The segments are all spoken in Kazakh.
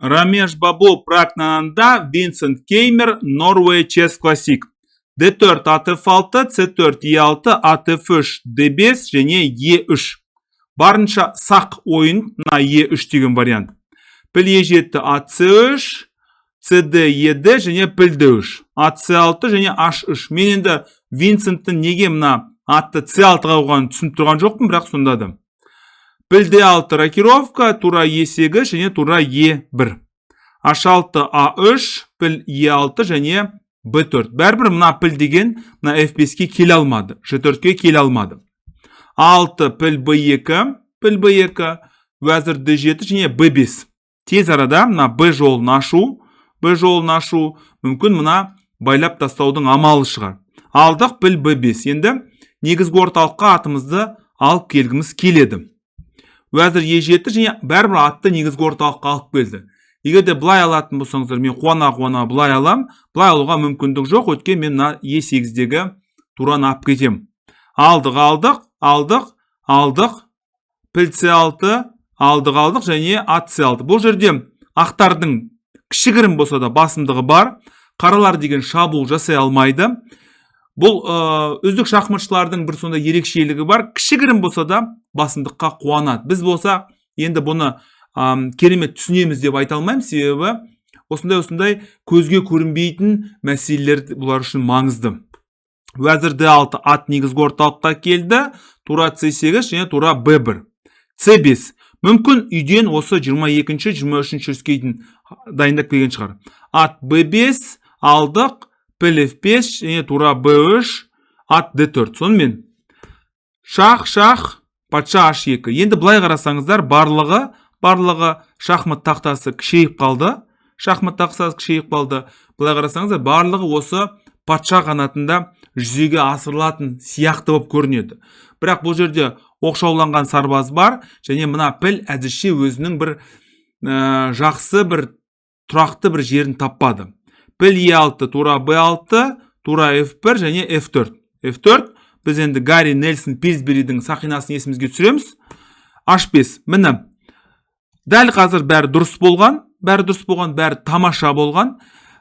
Рамеш Бабу практикасында Винсент Кеймер Norway Chess Classic. D4 ATF6, C4 E6, ATF3 D5 және E3. Барынша сақ ойын мына E3 деген вариант. Піл E7 AC3, CD ED және піл D3. AC6 және H3. Мен енді Винсенттің неге мына атты C6-ға қойғанын түсініп тұрған жоқпын, бірақ сондадым. Піл D6 рокировка, тура E8 және тура E1. H6 A3, піл E6 және B4. Бәрбір мына піл деген мына F5-ке келе алмады. G4-ке келе алмады. A6 піл B2, піл B2, вәзір D7 және B5. Тез арада мына B жолын ашу, мүмкін мына байлап тастаудың амалы шығар. Алдық піл B5. Енді негізгі орталыққа атымызды алып келгіміз келеді. Вәзір E7 және бәрбір атты негізгі орталыққа алып келді. Егерде бұлай алатын болсаңыздар, мен қуана бұлай алам. Бұлай алуға мүмкіндік жоқ, өткен мен E8-дегі тураны алып кетем. Алдық. Піл C6, алдық және ат C6. Бұл жерде ақтардың кішігірім болса да басымдығы бар. Қаралар деген шабуыл жасай алмайды. Бұл үздік шахматшылардың бір сонда ерекшелігі бар. Кішігірім болса да басымдыққа қуанады. Біз болса енді бұны керемет түсінеміз деп айта алмаймыз, себебі осындай көзге көрінбейтін мәселелер бұлар үшін маңызды. Вәзір D6 ат негізгі орталыққа келді. Тура C8 және тура B1. C5. Мүмкін үйден осы 22-23 үріскейдің дайындап келген шығар. Ат B5, алдық, піл F5 және тура B3, ат D4. Сонымен шах, патша H2. Енді былай қарасаңыздар, барлығы шахмат тақтасы кішейіп қалды. Былай қарасаңыздар, барлығы осы патша қанатында жүзеге асырылатын сияқты болып көрінеді. Бірақ бұл жерде оқшауланған сарбаз бар, және мына піл әзірше өзінің бір жақсы, бір тұрақты бір жерін таппады. Піл E6, тура B6, тура F1 және F4. F4, біз енді Гарри Нельсон Пилсберидің сақинасын есімізге түсіреміз. H5, міне, дәл қазір бәрі дұрыс болған, бәрі тамаша болған,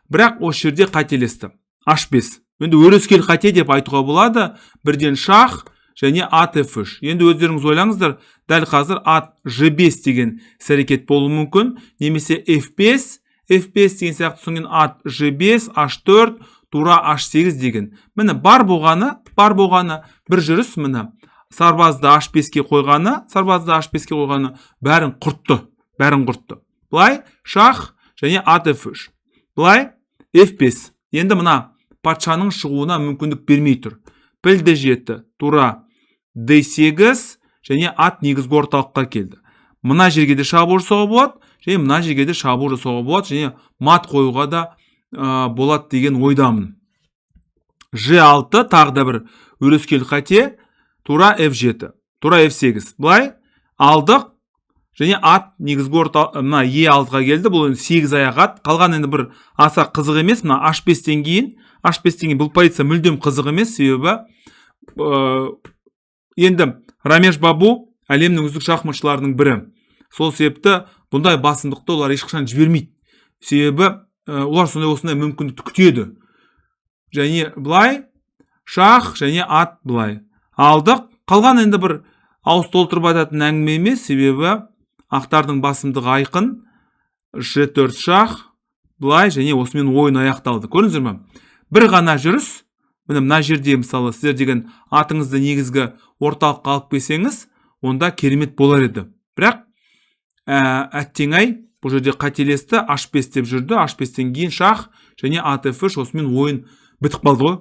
бірақ осы жерде қателесті. H5. Енді өрескел қате деп айтуға болады. Бірден шах және ат F3. Енді өздеріңіз ойлаңыздар, дәл қазір ат G5 деген әрекет болуы мүмкін, немесе F5 деген сияқты, соңын ат G5, H4, тура H8 деген. Міне бар болғаны бір жүріс, міне сарбазды H5-ке қойғаны бәрін құртты. Бұлай шах және ат F3. Бұлай F5. Енді мына патшаның шығуына мүмкіндік бермей тұр. Піл D7, тура D8 және ат негізгі орталыққа келді. Мына жерге де шабуыл жасауға болады, және мына жерге де шабуыл жасауға болады, және мат қоюға да болады деген ойдамын. G6 тағы да бір өрескел қате, тура F7, тура F8. Бұлай алдық және ат негізгі орталыққа E6-ға келді. Бұл 8 аяқ ат. Қалған енді бір аса қызық емес. Мына H5-тен кейін бұл позиция мүлдем қызық емес, себебі енді Рамеш Бабу әлемнің үздік шахматшыларының бірі. Сол себепті бұндай басымдықты олар ешқашан жібермейді. Себебі олар осындай мүмкіндікті күтеді. Және бұлай шах және ат бұлай. Алдық. Қалған енді бір ауыз толтырып айтатын әңгіме емес, себебі ақтардың басымдығы айқын. G4 шах бұлай және осымен ойын аяқталды. Көрдіңіздер ме? Бір ғана жүріс, мына жерде мысалы сіздер деген атыңызды негізгі орталыққа алып келсеңіз, онда керемет болар еді. Бірақ әттең-ай, бұл жерде қателесті, H5 деп жүрді. H5-тен кейін шах және ат F3, осымен ойын бітіп қалды ғой.